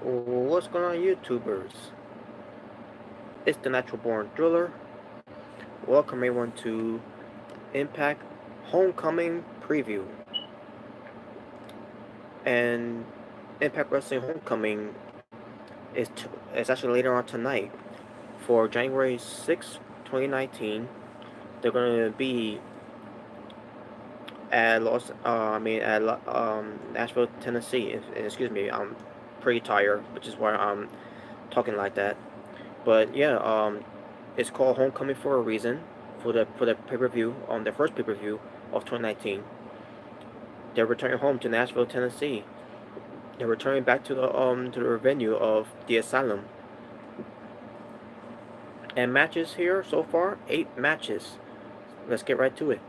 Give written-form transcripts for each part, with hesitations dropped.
What's going on, YouTubers? It's the Natural Born Driller. Welcome everyone to Impact Homecoming Preview. And Impact Wrestling Homecoming is actually later on tonight for January 6th, 2019. They're going to be at Nashville, Tennessee. Excuse me, I'm pretty tired, which is why I'm talking like that. But yeah, it's called Homecoming for a reason. For the pay-per-view on the first pay-per-view of 2019, they're returning home to Nashville, Tennessee. They're returning back to the venue of the Asylum. And matches here so far, 8 matches. Let's get right to it.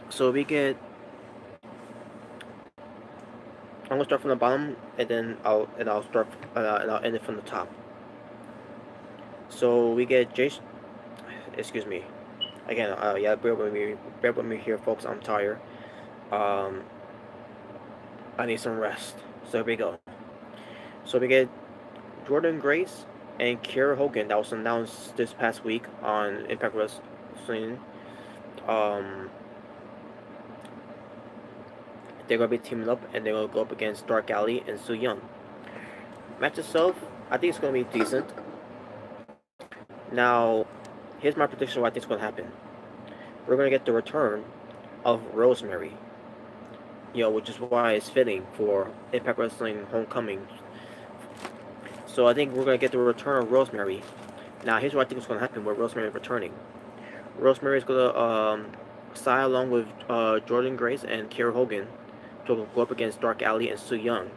So we get. I'm gonna start from the bottom, and then I'll start and I'll end it from the top. So we get Jason. Excuse me. Again, yeah, bear with me here, folks. I'm tired. Um, I need some rest. So here we go. So we get Jordan Grace and Kiera Hogan. That was announced this past week on Impact Wrestling. Um, they're gonna be teaming up, and they're gonna go up against Dark Alley and Su Young. Match itself, I think it's gonna be decent. Now, here's my prediction of what I think is gonna happen. We're gonna get the return of Rosemary. Which is why it's fitting for Impact Wrestling Homecoming. So I think we're gonna get the return of Rosemary. Now, here's what I think is gonna happen with Rosemary returning. Rosemary is gonna side along with Jordan Grace and Kiera Hogan to go up against Dark Alley and Su Young,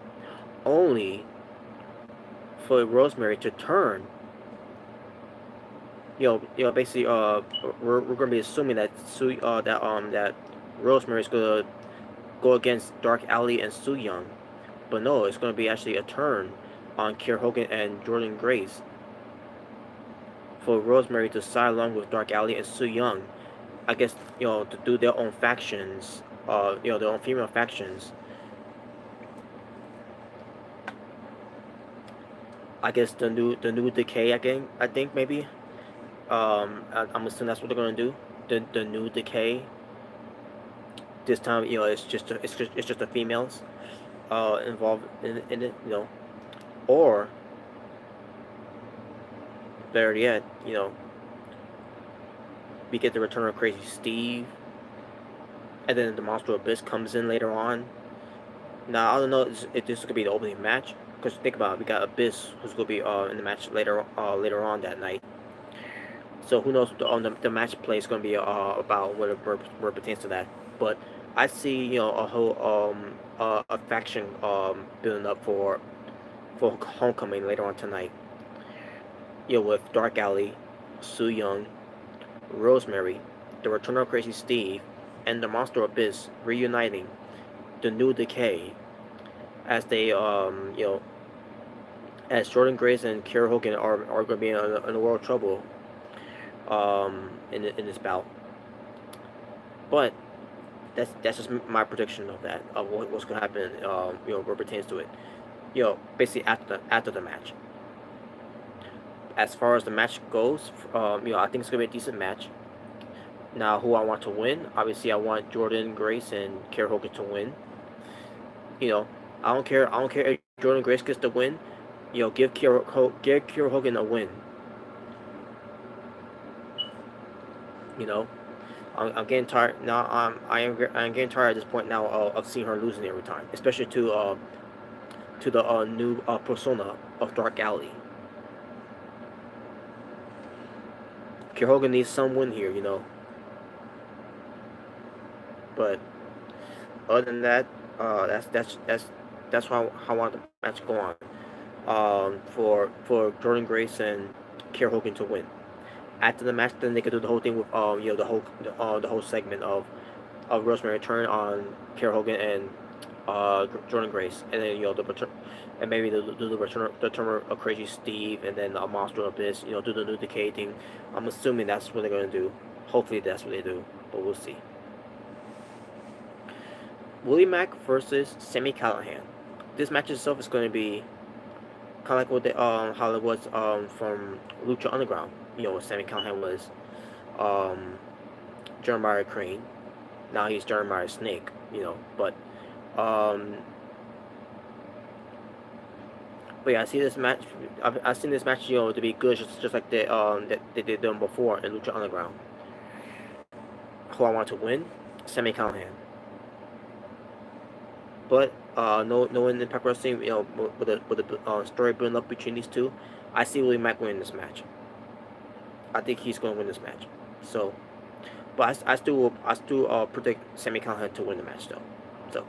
only for Rosemary to turn. Basically, we're gonna be assuming that that Rosemary is gonna go against Dark Alley and Su Young, but no, it's gonna be actually a turn on Kiera Hogan and Jordan Grace for Rosemary to side along with Dark Alley and Su Young. I guess to do their own factions, their own female factions. I guess the new Decay again. I think maybe. I'm assuming that's what they're gonna do. The new Decay. This time, it's just the females, involved in it. Or better yet, we get the return of Crazy Steve, and then the Monster Abyss comes in later on. Now I don't know if this could be the opening match, because think about it, we got Abyss who's gonna be in the match later on that night. So who knows what the match play is gonna be about where pertains to that. But I see a whole a faction building up for Homecoming later on tonight. With Dark Alley, Su Young, Rosemary, the return of Crazy Steve, and the Monster Abyss reuniting the New Decay as they as Jordan Grace and Kiera Hogan are going to be in a world of trouble in this bout. But that's just my prediction of that, of what's going to happen what pertains to it. Basically after the match. As far as the match goes, I think it's gonna be a decent match. Now, who I want to win? Obviously, I want Jordan Grace and Kiera Hogan to win. I don't care. I don't care if Jordan Grace gets the win. Give Kiera Hogan a win. I'm getting tired now. I'm getting tired at this point now of seeing her losing every time, especially to the new persona of Dark Alley. Kiera Hogan needs some win here, But other than that, that's how I want the match to go on. For Jordan Grace and Kiera Hogan to win. After the match, then they could do the whole thing with the whole segment of Rosemary turn on Kiera Hogan and Jordan Grace, and then the return, and maybe the return of Crazy Steve, and then a Monster Abyss, do the New Decay thing. I'm assuming that's what they're gonna do. Hopefully that's what they do, but we'll see. Willie Mack versus Sami Callihan. This match itself is going to be kind of like what how it was from Lucha Underground. Sami Callihan was um, Jeremiah Crane. Now he's Jeremiah Snake. Um, but yeah, I see this match. I've seen this match, to be good, just like that they did them before in Lucha Underground. Who I want to win, Sami Callihan. But no in Impact Wrestling, with the story building up between these two, I see Willie Mack winning this match. I think he's going to win this match. So, but I still predict Sami Callihan to win the match though. So,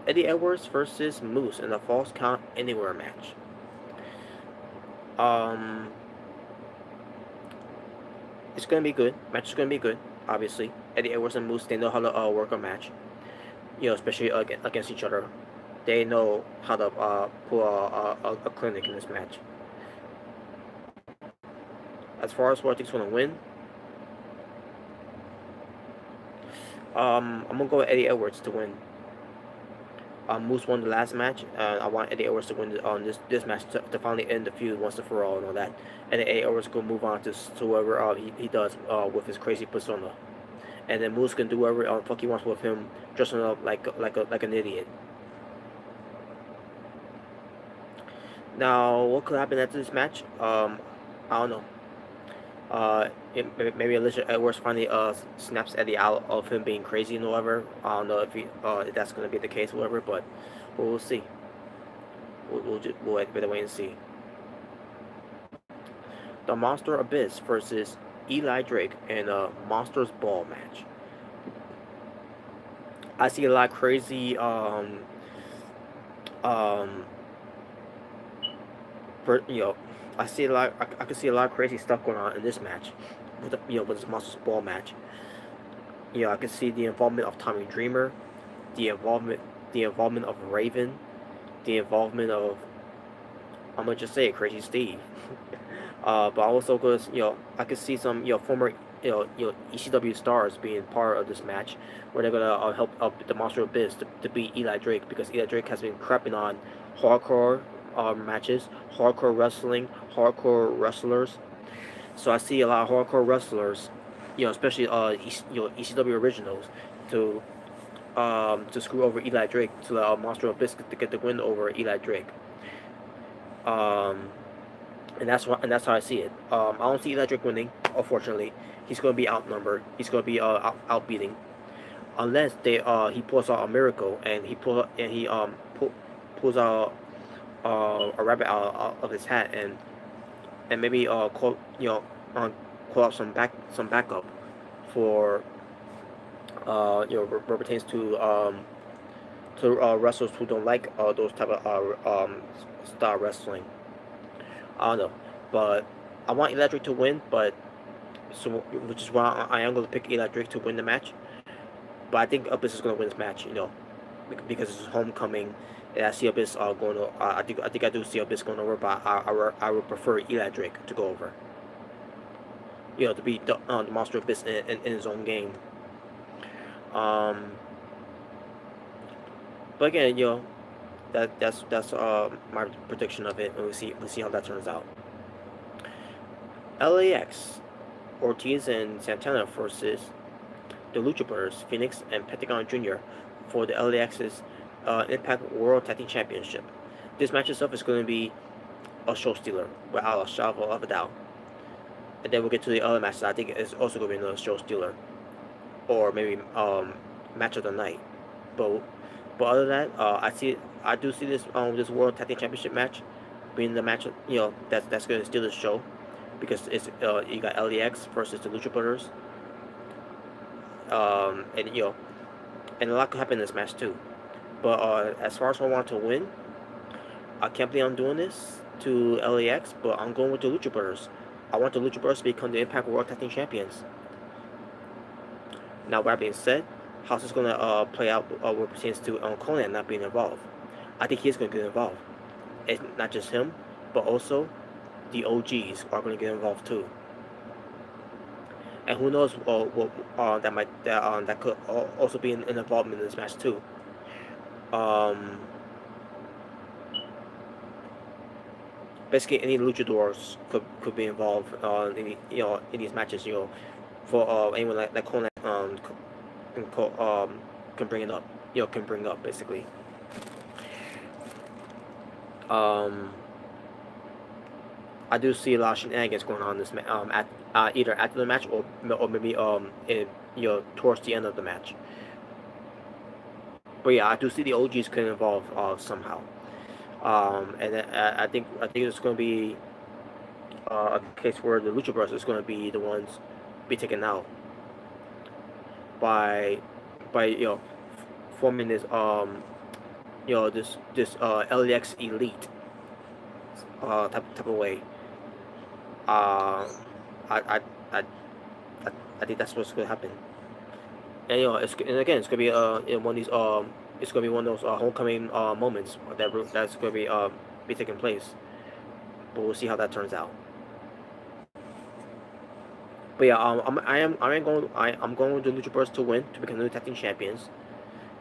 Eddie Edwards versus Moose in a Falls Count Anywhere match. Um, it's gonna be good. Match is gonna be good. Obviously, Eddie Edwards and Moose, they know how to work a match. Especially against each other. They know how to pull a clinic in this match. As far as who I think's gonna win, I'm gonna go with Eddie Edwards to win. Moose won the last match. I want Eddie Edwards to win this match to finally end the feud once and for all and all that. And then Eddie Edwards can move on to whoever he does with his crazy persona. And then Moose can do whatever fuck he wants with him, dressing up like an idiot. Now, what could happen after this match? I don't know. Maybe Alicia Edwards finally snaps Eddie out of him being crazy and whatever. I don't know if that's gonna be the case or whatever, but we'll see. We'll better wait and see. The Monster Abyss versus Eli Drake in a Monsters Ball match. I see a lot of crazy um I see a lot. I can see a lot of crazy stuff going on in this match, with this Monsters Ball match. I can see the involvement of Tommy Dreamer, the involvement of Raven, the involvement of, I'm gonna just say it, Crazy Steve. But also because I could see some former ECW stars being part of this match, where they're gonna help the Monster Abyss to beat Eli Drake, because Eli Drake has been crapping on hardcore matches, hardcore wrestling, hardcore wrestlers. So I see a lot of hardcore wrestlers, especially ECW originals, to screw over Eli Drake, to let Monster Abyss to get the win over Eli Drake. Um, and that's how I see it. I don't see Eli Drake winning. Unfortunately, he's going to be outnumbered. He's going to be outbeating, unless he pulls out a miracle and pulls out a rabbit out of his hat, and maybe call out some backup for pertains to wrestlers who don't like those type of style wrestling. I don't know, but I want Electric to win, which is why I am going to pick Electric to win the match. But I think Abyss is going to win this match, because it's homecoming, and I see Abyss going over. I think I do see Abyss going over, but I would prefer Electric to go over. To beat the Monster Abyss in his own game. But again, that's my prediction of it, and we'll see how that turns out. LAX, Ortiz and Santana versus the Lucha Brothers, Phoenix and Pentagon Jr. for the LAX's Impact World Tag Team Championship. This match itself is going to be a show stealer without a shadow of a doubt. And then we'll get to the other matches. I think it's also going to be another show stealer, or maybe match of the night. But other than that, I do see this World Tag Team Championship match being the match that's going to steal the show, because it's you got LAX versus the Lucha Brothers, and a lot could happen in this match too. But as far as I want to win, I can't believe I'm doing this to LAX, but I'm going with the Lucha Brothers. I want the Lucha Brothers to become the Impact World Tag Team Champions. Now, with that being said, how's this going to play out with pertains to Conan not being involved? I think he's going to get involved. It's not just him, but also the OGs are going to get involved too. and who knows what that could also be an involvement in this match too. Um, Basically, any luchadors could be involved in these matches. For anyone like Conan can, can bring it up. Can bring up basically. Um, I do see a lot of shenanigans going on in this at either after the match or maybe towards the end of the match. But yeah, I do see the OGs could involve somehow. And I think it's going to be a case where the Lucha Bros is going to be the ones be taken out by forming this LEX elite type of way. Uh, I I I I think that's what's going to happen. And and again, it's gonna be one of these it's gonna be one of those homecoming moments that's gonna be taking place. But we'll see how that turns out. But yeah, I'm going with the Lucha Bros to win to become the new tag team champions,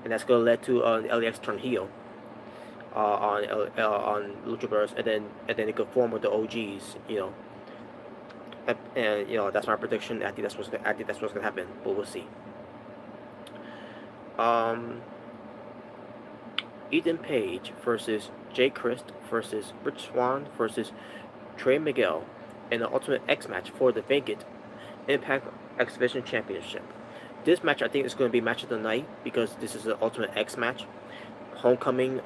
and that's gonna lead to LAX turn heel on Lucha Bros, and then it could form with the OGs, and that's my prediction. I think that's what's gonna happen, but we'll see. Um, Ethan Page versus Jay Christ versus Rich Swann versus Trey Miguel in the Ultimate X match for the vacant Impact X Division Championship. This match I think is going to be match of the night because this is the Ultimate X match. Homecoming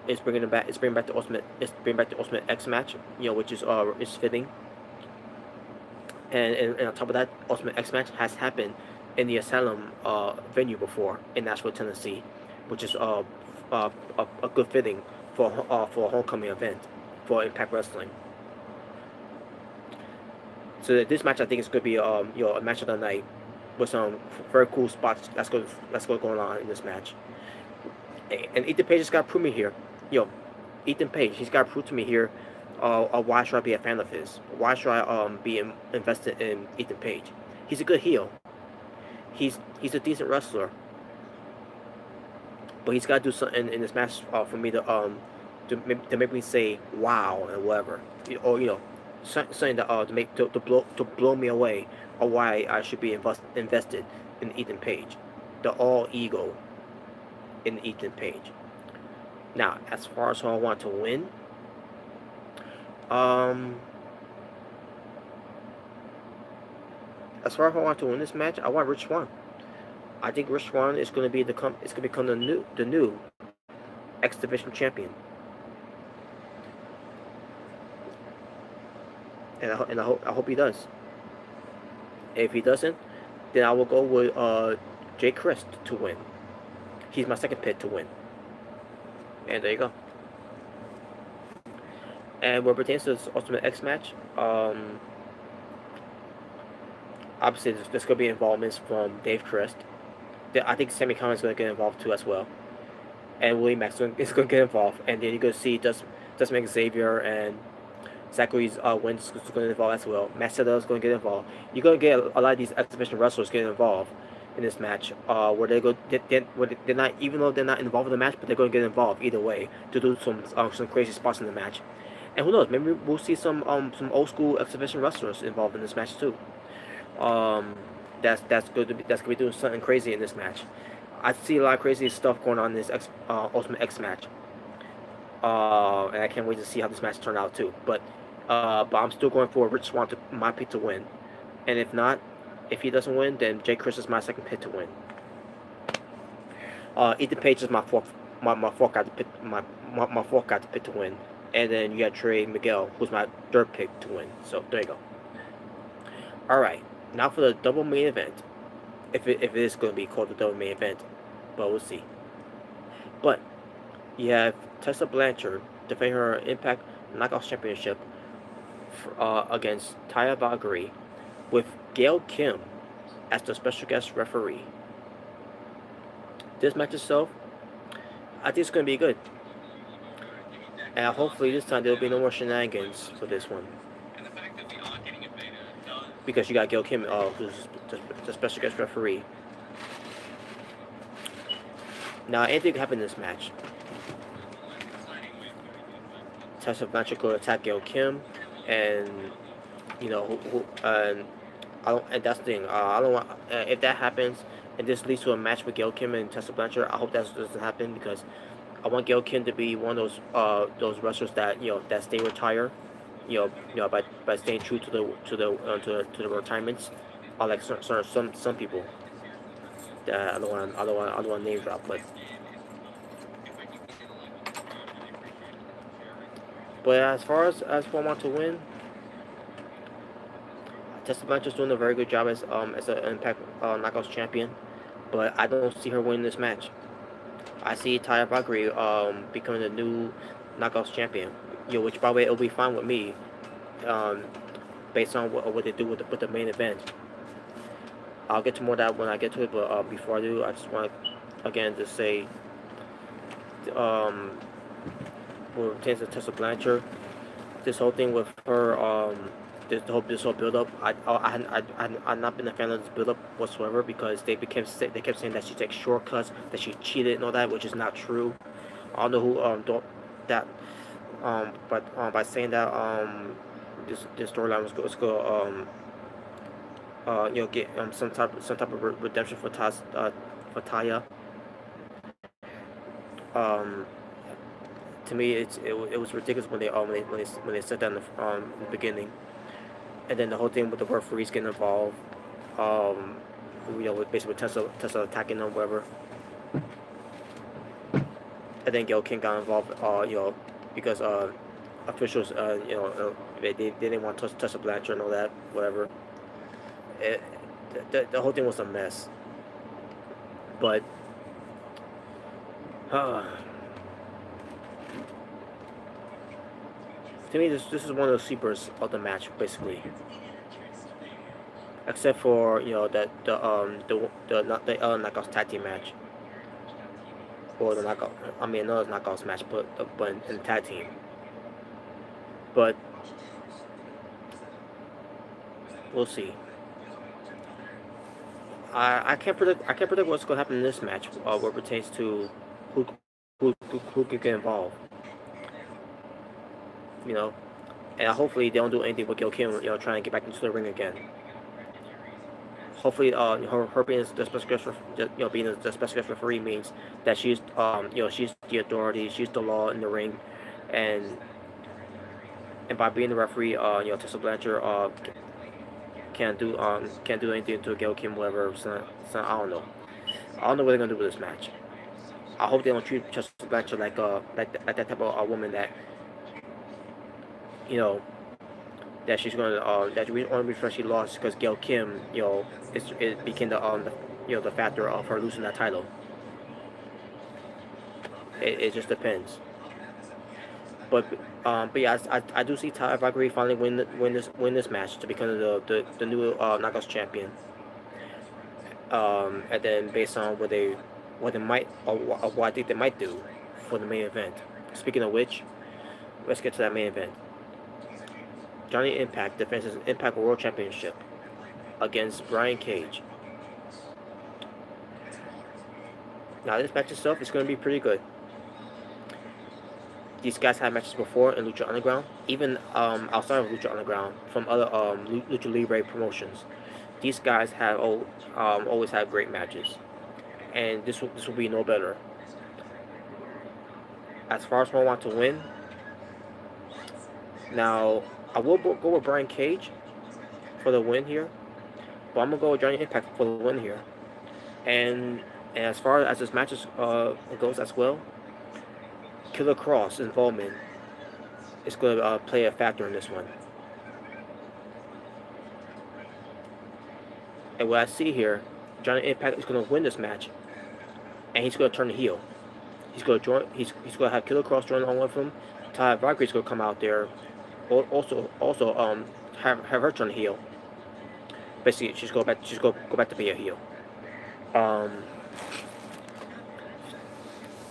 is bringing it back. It's bringing back the Ultimate X match. Which is fitting. And on top of that, Ultimate X match has happened in the Asylum venue before in Nashville, Tennessee, which is a good fitting for a homecoming event for Impact Wrestling. So this match I think is going to be a match of the night with some very cool spots that's going on in this match. And Ethan Page has got to prove me here. Ethan Page, he's got to prove to me here. Why should I be a fan of his? Why should I be invested in Ethan Page? He's a good heel. He's a decent wrestler, but he's got to do something in this match for me to make me say wow and whatever, or something to blow me away, or why I should be invested in Ethan Page, the all ego in Ethan Page. Now, as far as who I want to win, as far as I want to win this match, I want Rich Swann. I think Rich Swann is going to become the new X Division champion. And I hope he does. If he doesn't, then I will go with Jay Christ to win. He's my second pick to win. And there you go. And what pertains to this Ultimate X match, obviously there's going to be involvements from Dave Christ. I think Sammy Kahn is going to get involved too as well. And Willie Max is going to get involved. And then you're going to see Desmond Xavier and Zachary's Wentz is going to get involved as well. Matt Sydal is going to get involved. You're going to get a lot of these exhibition wrestlers getting involved in this match, where they're not, even though they're not involved in the match, but they're going to get involved either way to do some crazy spots in the match. And who knows, maybe we'll see some old school exhibition wrestlers involved in this match too. That's going to be doing something crazy in this match. I see a lot of crazy stuff going on in this Ultimate X match. And I can't wait to see how this match turns out too. But I'm still going for Rich Swann to my pick to win. And if he doesn't win, then Jay Chris is my second pick to win. Ethan Page is my fourth guy to pick to win. And then you got Trey Miguel, who's my third pick to win. So there you go. All right, now for the double main event. If it is going to be called the double main event, but we'll see. But you have Tessa Blanchard defending her Impact Knockouts Championship against Taya Valkyrie, with Gail Kim as the special guest referee. This match itself, I think it's going to be good. And hopefully this time there'll be no more shenanigans for this one. because you got Gil Kim, who's the special guest referee. Now, anything can happen in this match. Tessa Blanchard could attack Gil Kim, and you know, I don't, and that's the thing. I don't want if that happens and this leads to a match with Gail Kim and Tessa Blanchard. I hope that doesn't happen because I want Gail Kim to be one of those wrestlers that that stay retire, by staying true to the retirements. I like some people that I don't want to name drop, but as far as who I want to win, Tessa Blanchard's doing a very good job as an Impact Knockouts champion, but I don't see her winning this match. I see Taya Valkyrie becoming the new Knockouts champion. Which by the way it'll be fine with me, um, based on what they do with the main event. I'll get to more of that when I get to it, but before I do, I just want to again just say, um, when it pertains to Tessa Blanchard, this whole thing with her, this whole build up, I've not been a fan of this build up whatsoever because they kept saying that she takes shortcuts, that she cheated and all that, which is not true. I don't know who don't that but by saying that this storyline was going get some type of redemption for Taya. Um, to me, it was ridiculous when they said that in the beginning, and then the whole thing with the referees getting involved. Um, with basically Tessa attacking them, whatever, and then Gail King got involved. Because officials, they didn't want to touch a Blanchard and all that, whatever. It, the whole thing was a mess. But to me, this is one of the sleepers of the match, basically. Except for the knockouts tag team match, or the knockout. I mean, another knockouts match, but in the tag team. But we'll see. I can't predict what's going to happen in this match. What pertains to who who can get involved. And hopefully they don't do anything with Gil Kim. Trying to get back into the ring again. Hopefully, her being the special guest, being the special guest referee means that she's she's the authority, she's the law in the ring, and by being the referee, Tessa Blanchard can't do anything to Gail Kim, whatever. So I don't know. I don't know what they're gonna do with this match. I hope they don't treat Tessa Blanchard like that type of woman that that she's gonna that we only reason she lost because Gail Kim it became the factor of her losing that title. It just depends. But yeah, I do see Taya Valkyrie finally win this match to become the new Knockouts champion. And then based on what they might or what I think they might do for the main event. Speaking of which, let's get to that main event. Johnny Impact defends his Impact World Championship against Brian Cage. Now this match itself is going to be pretty good. These guys had matches before in Lucha Underground, even outside of Lucha Underground from other Lucha Libre promotions. These guys have always had great matches, and this will be no better. As far as who I want to win, now I will go with Brian Cage for the win here, but I'm gonna go with Johnny Impact for the win here. And as far as this match goes as well, Killer Kross involvement is going to play a factor in this one. And what I see here, Johnny Impact is going to win this match, and he's going to turn heel. He's going to join. He's going to have Killer Kross join along with him. Taya Valkyrie is going to come out there, also have her turn heel. Basically, she's go back to be a heel.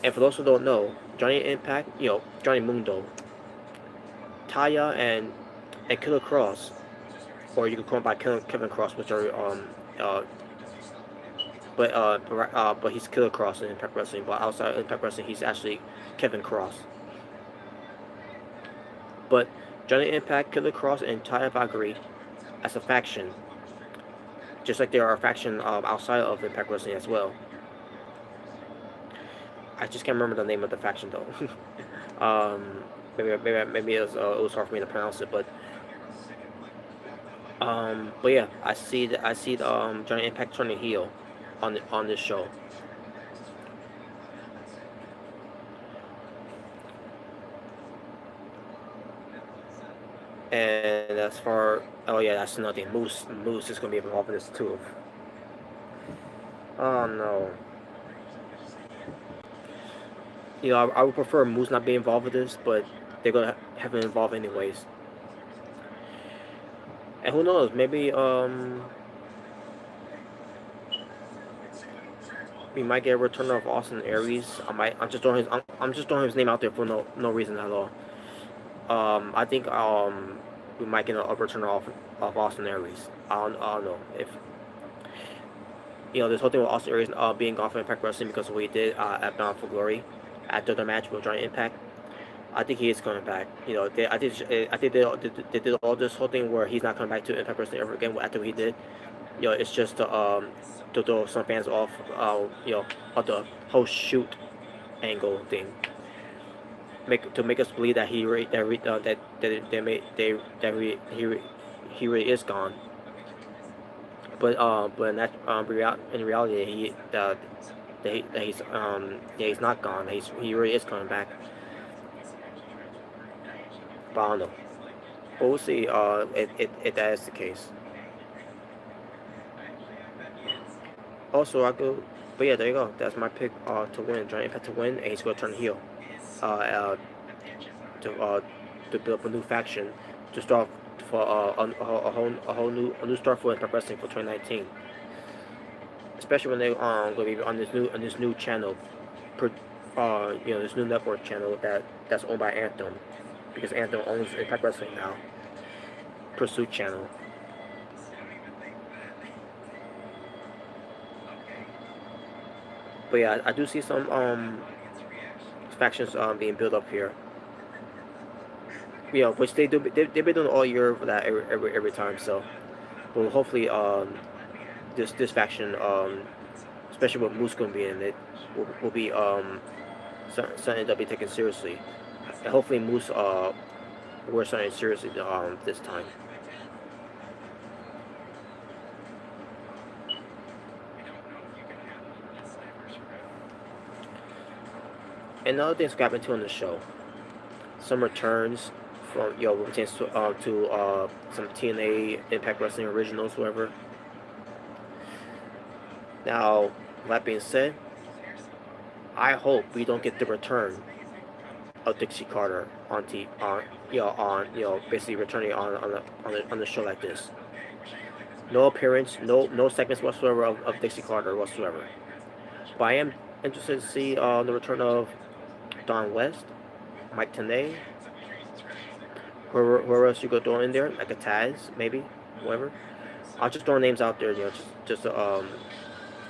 And for those who don't know, Johnny Impact, Johnny Mundo, Taya and Killer Kross or you can call him by Kevin Cross, which are uh, but he's Killer Cross in Impact Wrestling. But outside of Impact Wrestling, he's actually Kevin Cross. But Johnny Impact, Killer Cross, and Taya Valkyrie as a faction, just like there are a faction outside of Impact Wrestling as well. I just can't remember the name of the faction though. Maybe it was hard for me to pronounce it, but yeah, I see the Johnny Impact turning heel on this show. And as far, oh yeah, that's another thing. Moose is gonna be involved in this too. Oh no. I would prefer Moose not be involved with this, but they're gonna have him involved anyways. And who knows? Maybe we might get a return of Austin Aries. I'm just throwing his name out there for no reason at all. I think we might get a return of Austin Aries. I don't know if this whole thing with Austin Aries being gone from Impact Wrestling because of what he did at Bound for Glory after the match with Giant Impact. I think he is coming back. I think they did all this whole thing where he's not coming back to Impact Wrestling ever again after what he did. It's just to throw some fans off. Of the whole shoot angle thing. Make us believe that he really is gone. But in reality he's not gone. He really is coming back. But I don't know. But we'll see. If that is the case. Also, I go. But yeah, there you go. That's my pick. To win, Giant Impact to win, and he's gonna turn heel. Uh, to build up a new faction to start for a new start for Impact Wrestling for 2019. Especially when they going to be on this new channel, this new network channel that's owned by Anthem, because Anthem owns Impact Wrestling now. Pursuit channel. But yeah, I do see some factions being built up here. Which they do. They've been doing all year for that every time. So, well, hopefully this faction especially with Moose going to be in it, will be something that'll be taken seriously. And hopefully Moose wears something seriously this time. And another thing's happened too on the show. Some returns from to some TNA Impact Wrestling originals, whoever. Now, that being said, I hope we don't get the return of Dixie Carter basically returning on the show like this. No appearance, no segments whatsoever of Dixie Carter whatsoever. But I am interested to see the return of Don West, Mike Tenay, whoever else you go throw in there, like a Taz, maybe, whoever. I'll just throw names out there, just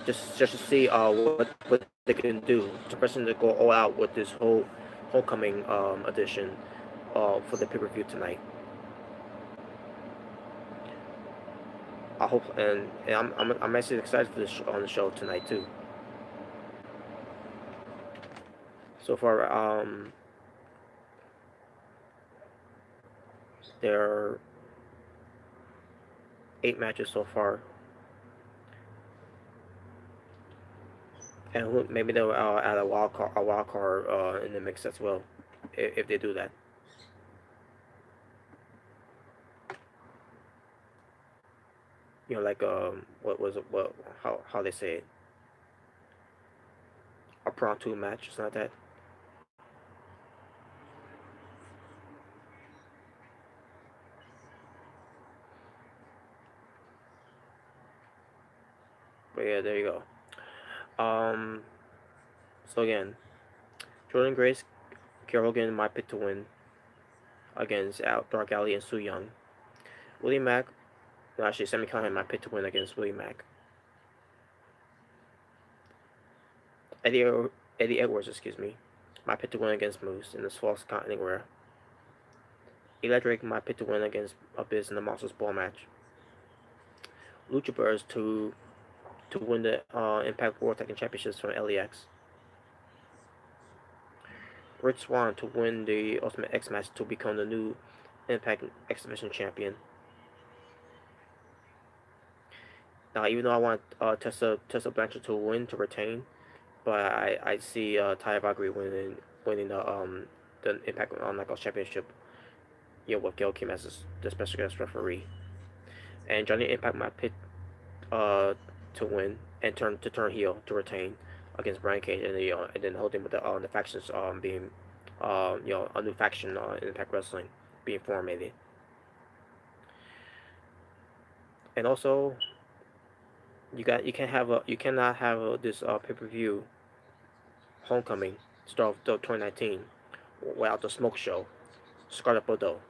to see what they can do. To person to go all out with this whole homecoming edition for the pay-per-view tonight. I hope, and I'm actually excited for this on the show tonight too. So far, there are 8 matches so far, and maybe they'll add a wild card in the mix as well, if they do that. Like what was it? What how they say it? A pronto match, it's not that. But yeah, there you go. So again, Jordan Grace, Carol Hogan, my pick to win against Dark Alley and Su Young. Willie Mack, No, actually, Sammy Callahan my pick to win against Willie Mack. Eddie Eddie Edwards, excuse me, my pick to win against Moose in this false count anywhere. Electric my pick to win against Abyss in the Monsters Ball match. Lucha Brothers to win the Impact World Tag Team Championships from LEX. Rich Swann to win the Ultimate X match to become the new Impact X Division champion. Now, even though I want Tessa Blanchard to win to retain, but I see Taya Valkyrie winning the Impact Knockouts Championship. With Gail Kim as the special guest referee, and Johnny Impact might pick uh to win and turn heel to retain against Brian Cage, and then the whole thing with the factions being a new faction in Impact Wrestling being formed. And also you cannot have this pay-per-view Homecoming start of 2019 without the Smoke Show, Scarlet Bordeaux,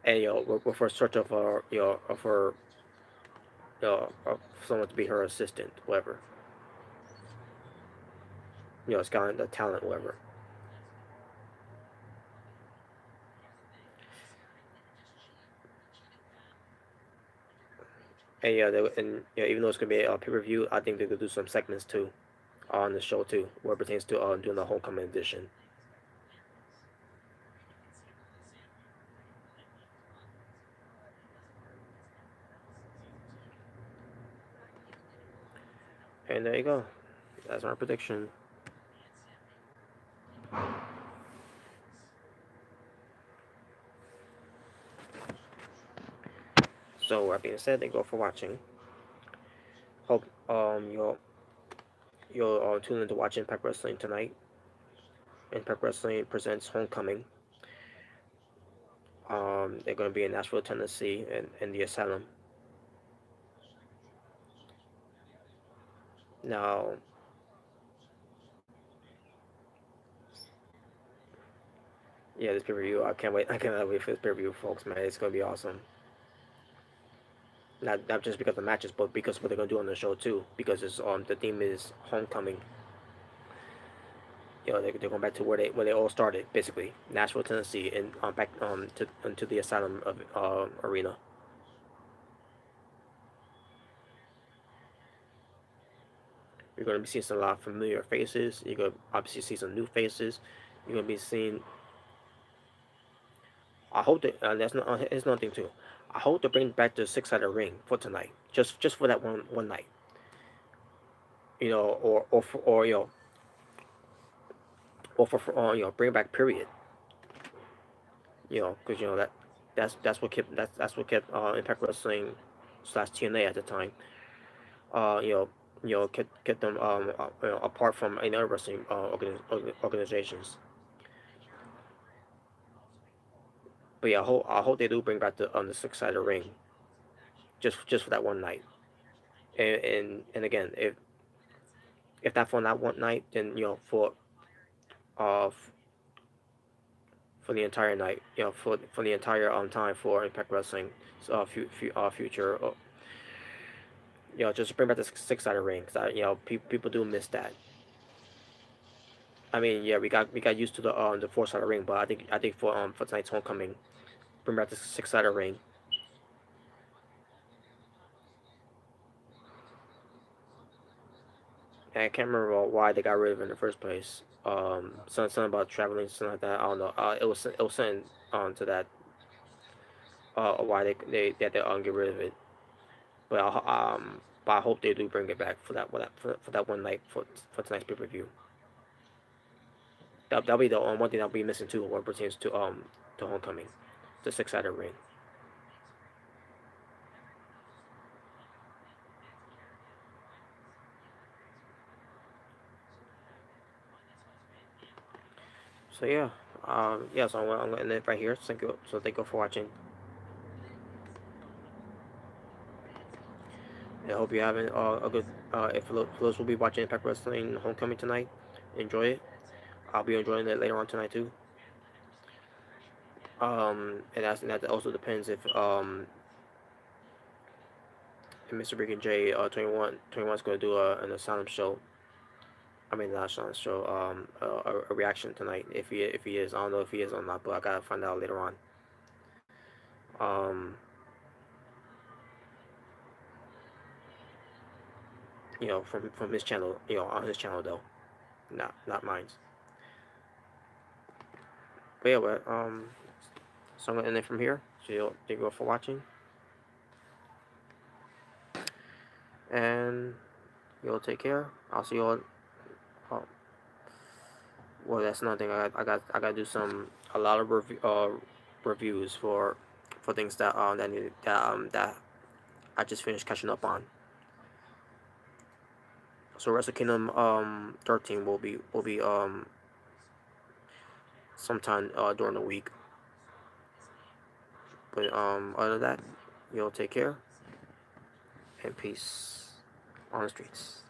and with her search of her of her of someone to be her assistant, whatever. It's got the talent, whatever. And even though it's gonna be a pay per view, I think they could do some segments too on the show too, where it pertains to doing the Homecoming edition. And there you go. That's our prediction. So that being said, thank you all for watching. Hope you'll tune in to watch Impact Wrestling tonight. Impact Wrestling presents Homecoming. They're going to be in Nashville, Tennessee, in the Asylum. Now, yeah, this pay per view, I can't wait. I cannot wait for this pay per view, folks. Man, it's going to be awesome. Not just because of the matches, but because of what they're going to do on the show too. Because it's the theme is Homecoming. They're going back to where they all started, basically Nashville, Tennessee, and back to the Asylum of arena. You're going to be seeing some a lot of familiar faces. You're going to obviously see some new faces. You're going to be seeing. I hope that that's not. It's nothing too. I hope to bring back the six-sided ring for tonight, just for that one night. Or for bring back period. Because that's what kept Impact Wrestling slash TNA at the time. Uh, you know, kept them apart from any other wrestling organizations. But yeah, I hope they do bring back the six sided ring, just for that one night. And again, if not for that one night, then uh for the entire night, for the entire time for Impact Wrestling, future, just bring back the six-sided ring. Cause people do miss that. I mean, yeah, we got used to the four-sided ring, but I think for tonight's Homecoming, bring back the six-sided ring. And I can't remember why they got rid of it in the first place. Something about traveling, something like that. I don't know. It was something to that. Why they had to get rid of it. But I hope they do bring it back for that one night for tonight's pay per view. That'll be the one thing that'll be missing too when it pertains to Homecoming, the six-sided ring. So yeah, so I'm gonna end it right here. Thank you for watching. I hope you're having a good. If for those who will be watching Impact Wrestling Homecoming tonight, enjoy it. I'll be enjoying it later on tonight too. And that also depends if and Mr. Rick and J 21 is gonna do an asylum show. I mean, not asylum show. A reaction tonight. If he is, I don't know if he is or not, but I gotta find out later on. Um, from his channel, on his channel though, not mine. But yeah, so I'm gonna end it from here. So thank you all for watching, and you'll take care. I'll see you all. Uh, well, that's another thing. I got to do a lot of reviews for things that I just finished catching up on. So Wrestle Kingdom 13 will be sometime during the week. But other than that, you'll take care and peace on the streets.